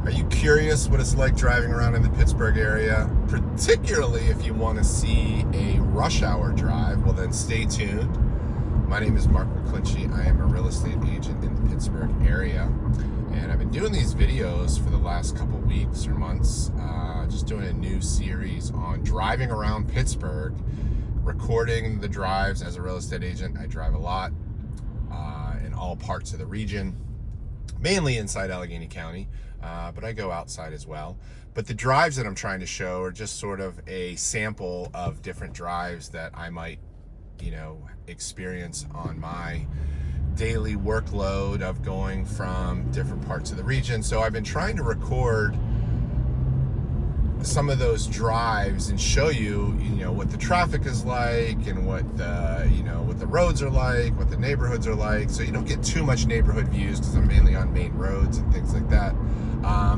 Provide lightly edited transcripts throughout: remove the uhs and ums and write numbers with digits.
Are you curious what it's like driving around in the Pittsburgh area, particularly if you want to see a rush hour drive? Well, then stay tuned. My name is Mark McClinchie. I am a real estate agent in the Pittsburgh area, and I've been doing these videos for the last couple weeks or months, just doing a new series on driving around Pittsburgh, recording the drives. As a real estate agent, I drive a lot in all parts of the region, mainly inside Allegheny County, but I go outside as well. But the drives that I'm trying to show are just sort of a sample of different drives that I might, experience on my daily workload of going from different parts of the region. So I've been trying to record some of those drives and show you, what the traffic is like and what the roads are like, what the neighborhoods are like. So you don't get too much neighborhood views because I'm mainly on main roads and things like that.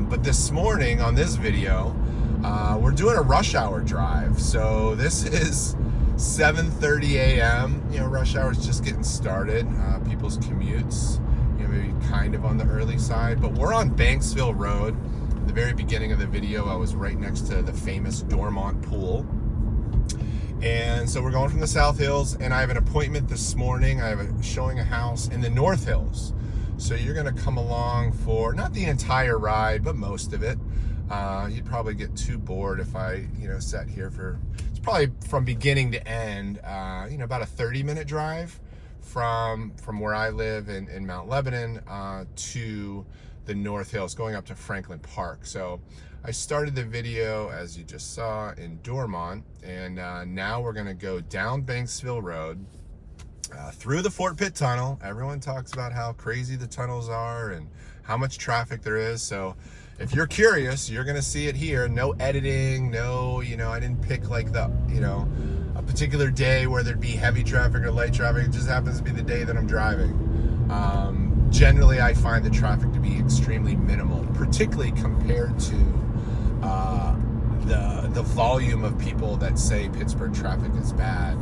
But this morning on this video, we're doing a rush hour drive. So this is 7:30 a.m. Rush hour is just getting started. People's commutes, maybe kind of on the early side. But we're on Banksville Road. At the very beginning of the video, I was right next to the famous Dormont pool. And so we're going from the South Hills, and I have an appointment this morning. I have showing a house in the North Hills. So you're going to come along for not the entire ride, but most of it. You'd probably get too bored if I, sat here for, it's probably from beginning to end, about a 30-minute drive from where I live in Mount Lebanon to the North Hills, going up to Franklin Park. So I started the video, as you just saw, in Dormont, and now we're going to go down Banksville Road, through the Fort Pitt Tunnel. Everyone talks about how crazy the tunnels are and how much traffic there is. So if you're curious, you're going to see it here. No editing, no, I didn't pick like a particular day where there'd be heavy traffic or light traffic. It just happens to be the day that I'm driving. Generally, I find the traffic to be extremely minimal, particularly compared to the volume of people that say Pittsburgh traffic is bad,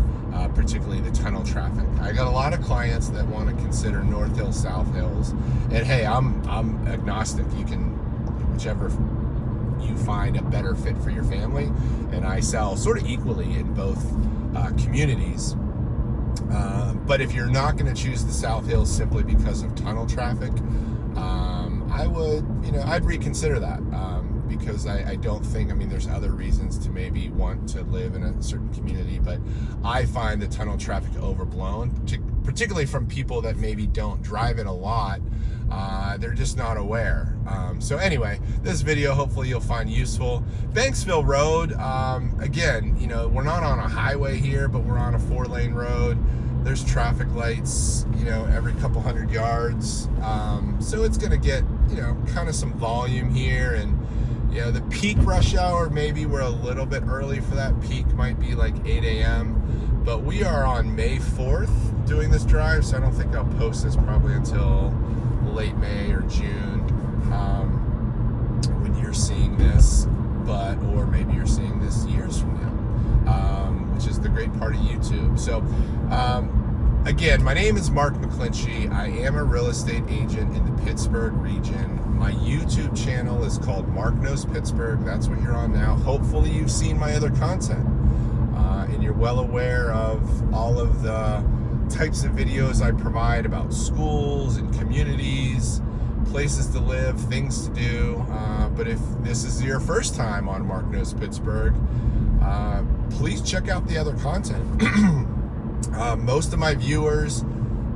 particularly the tunnel traffic. I got a lot of clients that want to consider North Hills, South Hills, and hey, I'm agnostic. You can, whichever you find a better fit for your family, and I sell sort of equally in both communities. But if you're not going to choose the South Hills simply because of tunnel traffic, I would, I'd reconsider that, because I don't think, there's other reasons to maybe want to live in a certain community, but I find the tunnel traffic overblown, particularly from people that maybe don't drive it a lot. They're just not aware. So anyway, this video, hopefully you'll find useful. Banksville Road, again, we're not on a highway here, but we're on a 4-lane road. There's traffic lights, every couple hundred yards. So it's gonna get, kind of some volume here. And, the peak rush hour, maybe we're a little bit early for that. Peak might be like 8 a.m. But we are on May 4th doing this drive, so I don't think I'll post this probably until late May or June, when you're seeing this, or maybe you're seeing this years from now, which is the great part of YouTube. So again, my name is Mark McClinchie. I am a real estate agent in the Pittsburgh region. My YouTube channel is called Mark Knows Pittsburgh. That's what you're on now. Hopefully you've seen my other content, and you're well aware of all of the types of videos I provide about schools and communities, places to live, things to do. But if this is your first time on Mark Knows Pittsburgh, please check out the other content. Most of my viewers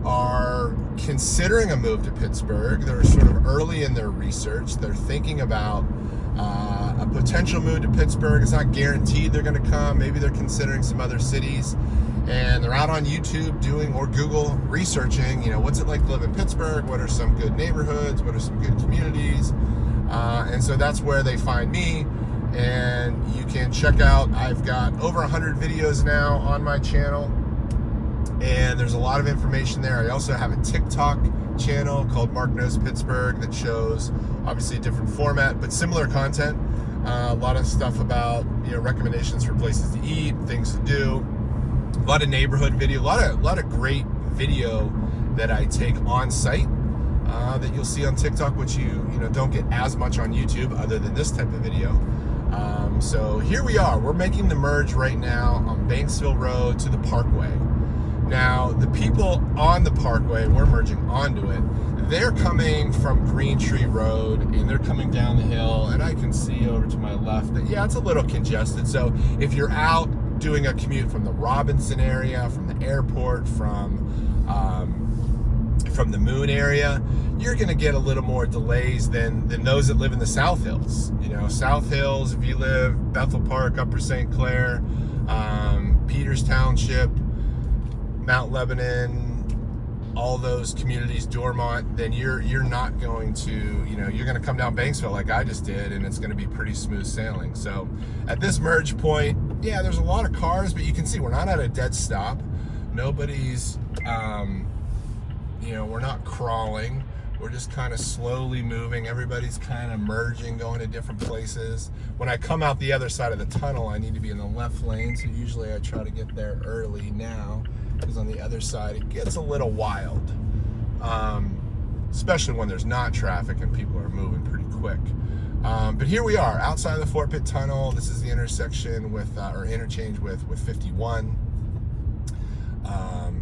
are considering a move to Pittsburgh. They're sort of early in their research. They're thinking about a potential move to Pittsburgh. It's not guaranteed they're going to come. Maybe they're considering some other cities, and they're out on YouTube doing, or Google researching, what's it like to live in Pittsburgh? What are some good neighborhoods? What are some good communities? And so that's where they find me. And you can check out, I've got over 100 videos now on my channel, and there's a lot of information there. I also have a TikTok channel called Mark Knows Pittsburgh that shows obviously a different format, but similar content. A lot of stuff about, recommendations for places to eat, things to do. A lot of neighborhood video, a lot of great video that I take on site that you'll see on TikTok, which you don't get as much on YouTube other than this type of video. So here we are. We're making the merge right now on Banksville Road to the Parkway. Now, the people on the Parkway, we're merging onto it, they're coming from Green Tree Road, and they're coming down the hill, and I can see over to my left that, yeah, it's a little congested. So if you're out doing a commute from the Robinson area, from the airport, from the Moon area, you're going to get a little more delays than those that live in the South Hills. South Hills, if you live Bethel Park, Upper St. Clair, Peters Township, Mount Lebanon, all those communities, Dormont, then you're not going to, you're going to come down Banksville like I just did, and it's going to be pretty smooth sailing. So at this merge point, yeah, there's a lot of cars, but you can see we're not at a dead stop. Nobody's, we're not crawling. We're just kind of slowly moving. Everybody's kind of merging, going to different places. When I come out the other side of the tunnel, I need to be in the left lane, so usually I try to get there early now, because on the other side it gets a little wild, especially when there's not traffic and people are moving pretty quick. But here we are outside of the Fort Pitt Tunnel. This is the intersection with or interchange with 51.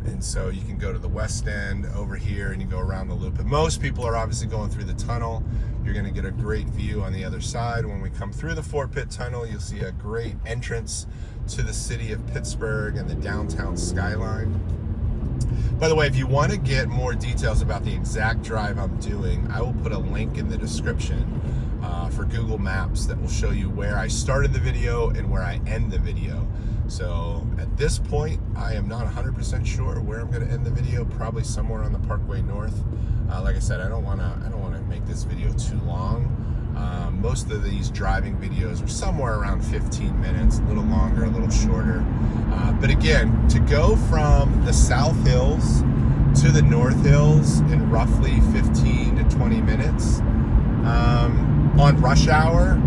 And so you can go to the west end over here and you go around the loop. But most people are obviously going through the tunnel. You're going to get a great view on the other side. When we come through the Fort Pitt Tunnel, you'll see a great entrance to the city of Pittsburgh and the downtown skyline. By the way, if you want to get more details about the exact drive I'm doing, I will put a link in the description for Google Maps that will show you where I started the video and where I end the video. So at this point, I am not 100% sure where I'm going to end the video. Probably somewhere on the Parkway North. Like I said, I don't want to make this video too long. Most of these driving videos are somewhere around 15 minutes, a little longer, a little shorter. But again, to go from the South Hills to the North Hills in roughly 15 to 20 minutes on rush hour,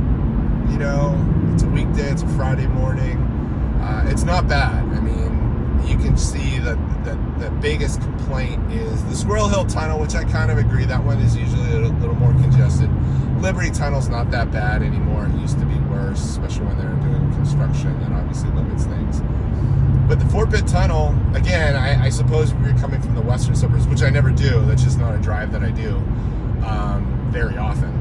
it's a weekday, it's a Friday morning. It's not bad. I mean, you can see that the biggest complaint is the Squirrel Hill Tunnel, which I kind of agree. That one is usually a little more congested. Liberty Tunnel's not that bad anymore. It used to be worse, especially when they're doing construction. That obviously limits things. But the Fort Pitt Tunnel, again, I suppose if you're coming from the western suburbs, which I never do, that's just not a drive that I do very often.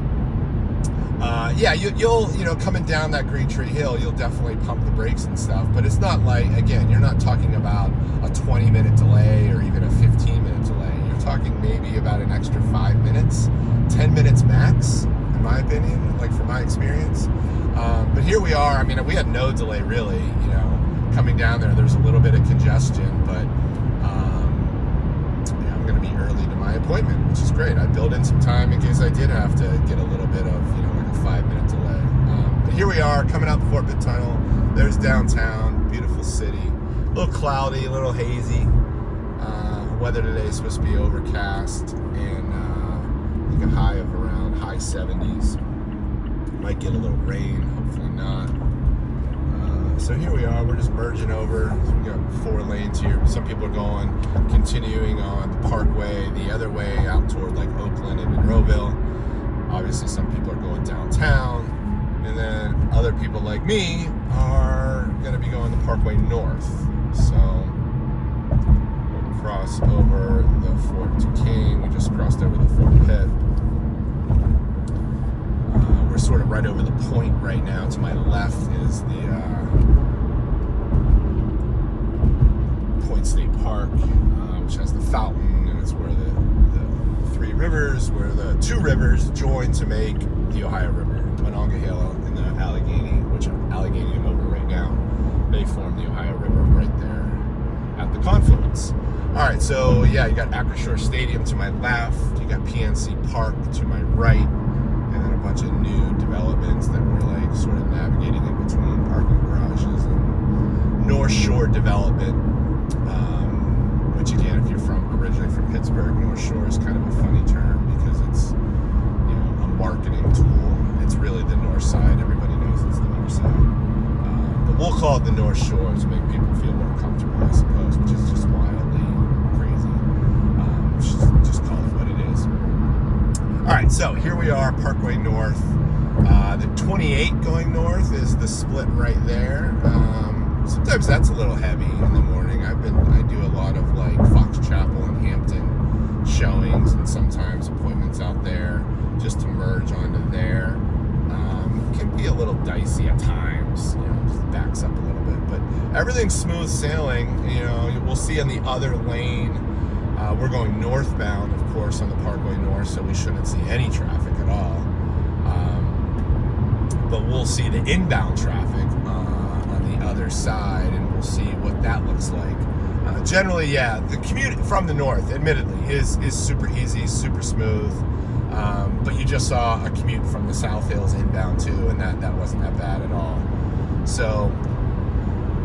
You'll coming down that Green Tree Hill, you'll definitely pump the brakes and stuff, but it's not like, again, you're not talking about a 20-minute delay or even a 15-minute delay. You're talking maybe about an extra 5 minutes, 10 minutes max, in my opinion, like from my experience. But here we are. I mean, we had no delay really, coming down there. There's a little bit of congestion, but I'm going to be early to my appointment, which is great. I built in some time in case I did have to get a little bit of, like a 5-minute delay. But here we are, coming out the Fort Pitt Tunnel. There's downtown, beautiful city. A little cloudy, a little hazy. Weather today is supposed to be overcast, and I think a high of around high 70s. Might get a little rain, hopefully not. So here we are, we're just merging over. So we got 4 lanes here. Some people are continuing on the Parkway the other way out toward like Oakland and Monroeville. Obviously some people are going downtown. And then other people like me are gonna be going the Parkway North. So we'll cross over the Fort Duquesne. We just crossed over the Fort Pitt. We're sort of right over the point right now. To my left is the Point State Park, which has the fountain, and it's where the 3 rivers, where the 2 rivers join to make the Ohio River. Monongahela and the Allegheny, which Allegheny I'm over right now, they form the Ohio River right there at the confluence. All right, so yeah, you got Acrisure Stadium to my left, you got PNC Park to my right, and then a bunch of new developments that we're like sort of navigating in between parking garages and North Shore development, which again, if you're originally from Pittsburgh, North Shore is kind of a funny term because it's a marketing tool. It's really the north side. Everybody knows it's the north side. But we'll call it the North Shore to make people feel more comfortable, I suppose, which is just wildly crazy. Just call it what it is. All right, so here we are, Parkway North. The 28 going north is the split right there. Sometimes that's a little heavy in the morning. I do a lot of like Fox Chapel and Hampton showings, and sometimes appointments out there just to merge onto there. Can be a little dicey at times, just backs up a little bit, but everything's smooth sailing. We'll see in the other lane. We're going northbound, of course, on the Parkway North, so we shouldn't see any traffic at all. But we'll see the inbound traffic on the other side, and we'll see what that looks like. Generally, yeah, the commute from the north, admittedly, is super easy, super smooth. But you just saw a commute from the South Hills inbound too, and that wasn't that bad at all. So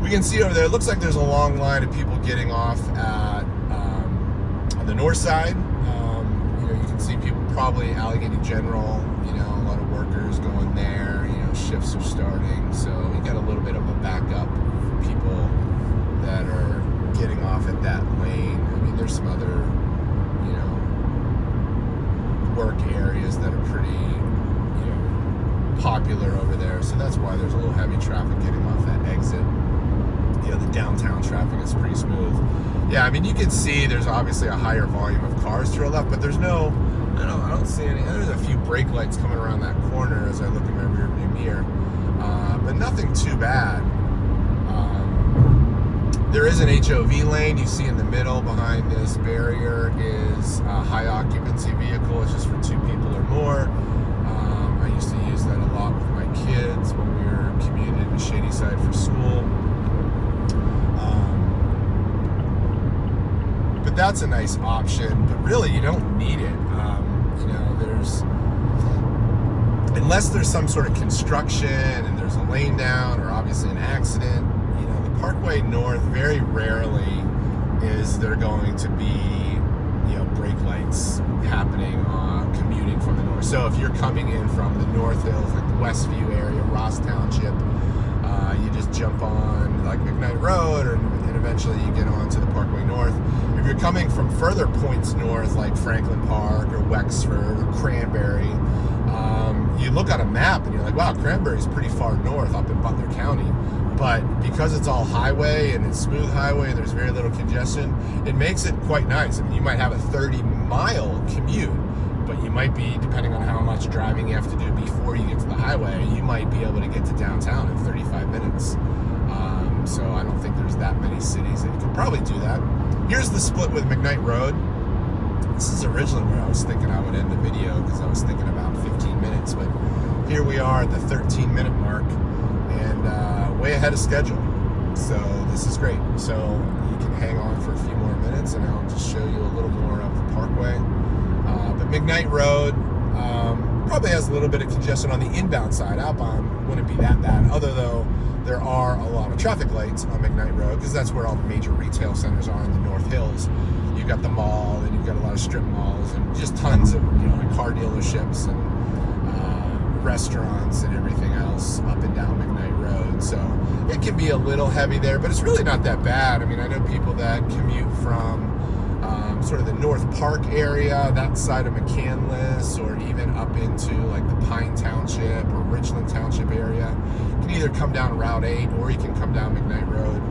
we can see over there, it looks like there's a long line of people getting off at on the north side. You can see people probably Allegheny General, a lot of workers going there. Shifts are starting, so you got a little bit of a backup for people that are getting off at that lane. I mean, there's some other, work areas that are pretty, popular over there, so that's why there's a little heavy traffic getting off that exit. The downtown traffic is pretty smooth. Yeah, I mean, you can see there's obviously a higher volume of cars to our left, but there's no, I don't see any. There's a few brake lights coming around that corner as I look in my rearview mirror, but nothing too bad. There is an HOV lane. You see in the middle behind this barrier is a high occupancy vehicle. It's just for 2 people or more. I used to use that a lot with my kids when we were commuting to Shadyside for school. But that's a nice option, but really you don't need it. Unless there's some sort of construction and there's a lane down or obviously an accident, the Parkway North, very rarely is there going to be, brake lights happening commuting from the north. So if you're coming in from the North Hills, like the Westview area, Ross Township, you just jump on like McKnight Road, and eventually you get on to the Parkway North. If you're coming from further points north, like Franklin Park or Wexford or Cranberry, you look on a map and you're like, wow, Cranberry's pretty far north up in Butler County. But because it's all highway and it's smooth highway and there's very little congestion, it makes it quite nice. I mean, you might have a 30-mile commute, but you might be, depending on how much driving you have to do before you get to the highway, you might be able to get to downtown in 35 minutes. So I don't think there's that many cities that you could probably do that. Here's the split with McKnight Road. This is originally where I was thinking I would end the video, because I was thinking about 15 minutes, but here we are at the 13-minute mark, and way ahead of schedule. So this is great. So you can hang on for a few more minutes, and I'll just show you a little more of the Parkway. But McKnight Road probably has a little bit of congestion on the inbound side. Outbound wouldn't be that bad, other though there are a lot of traffic lights on McKnight Road, because that's where all the major retail centers are in the North Hills. You've got the mall, and you've got a lot of strip malls, and just tons of car dealerships and restaurants and everything else up and down McKnight Road. So it can be a little heavy there, but it's really not that bad. I mean, I know people that commute from sort of the North Park area, that side of McCandless, or even up into like the Pine Township or Richland Township area. You can either come down Route 8 or you can come down McKnight Road.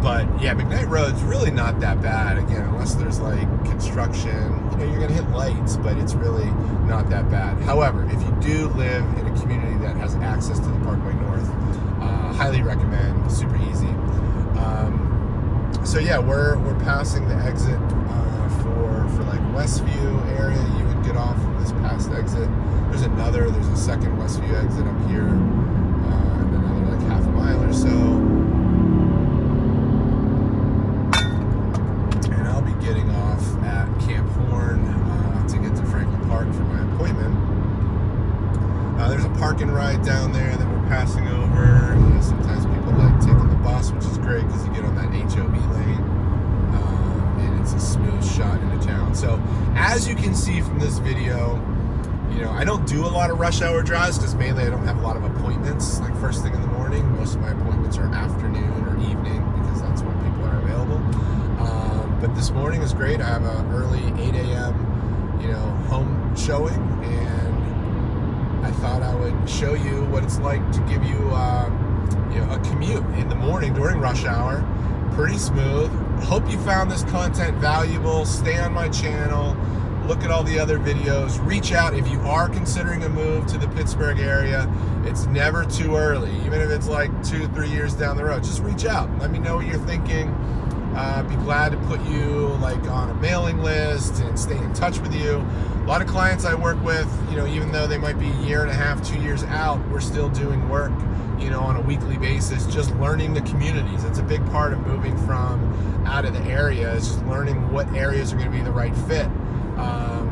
But yeah, McKnight Road's really not that bad. Again, unless there's like construction, you're gonna hit lights, but it's really not that bad. However, if you do live in a community that has access to the Parkway North, highly recommend. Super easy. So yeah, we're passing the exit for like Westview area. You would get off from this past exit. There's a second Westview exit up here, and another like half a mile or so. And I'll be getting off at Camp Horn to get to Franklin Park for my appointment. There's a park and ride down there that we're passing over. Sometimes people like taking the bus, which is great because you get on that HOV lane, and it's a smooth shot into town. So as you can see from this video, I don't do a lot of rush hour drives because mainly I don't have a lot of appointments like first thing in the morning. Most of my appointments are afternoon or evening because that's when people are available. But this morning is great. I have an early 8 a.m. home showing, and I thought I would show you what it's like to give you, a commute in the morning during rush hour. Pretty smooth. Hope you found this content valuable. Stay on my channel. Look at all the other videos. Reach out if you are considering a move to the Pittsburgh area. It's never too early, even if it's like 2-3 years down the road. Just reach out. Let me know what you're thinking. Be glad to put you on a mailing list and stay in touch with you. A lot of clients I work with, even though they might be a year and a half, 2 years out, we're still doing work, on a weekly basis, just learning the communities. That's a big part of moving from out of the area, is just learning what areas are going to be the right fit.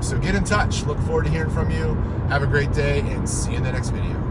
So get in touch. Look forward to hearing from you. Have a great day, and see you in the next video.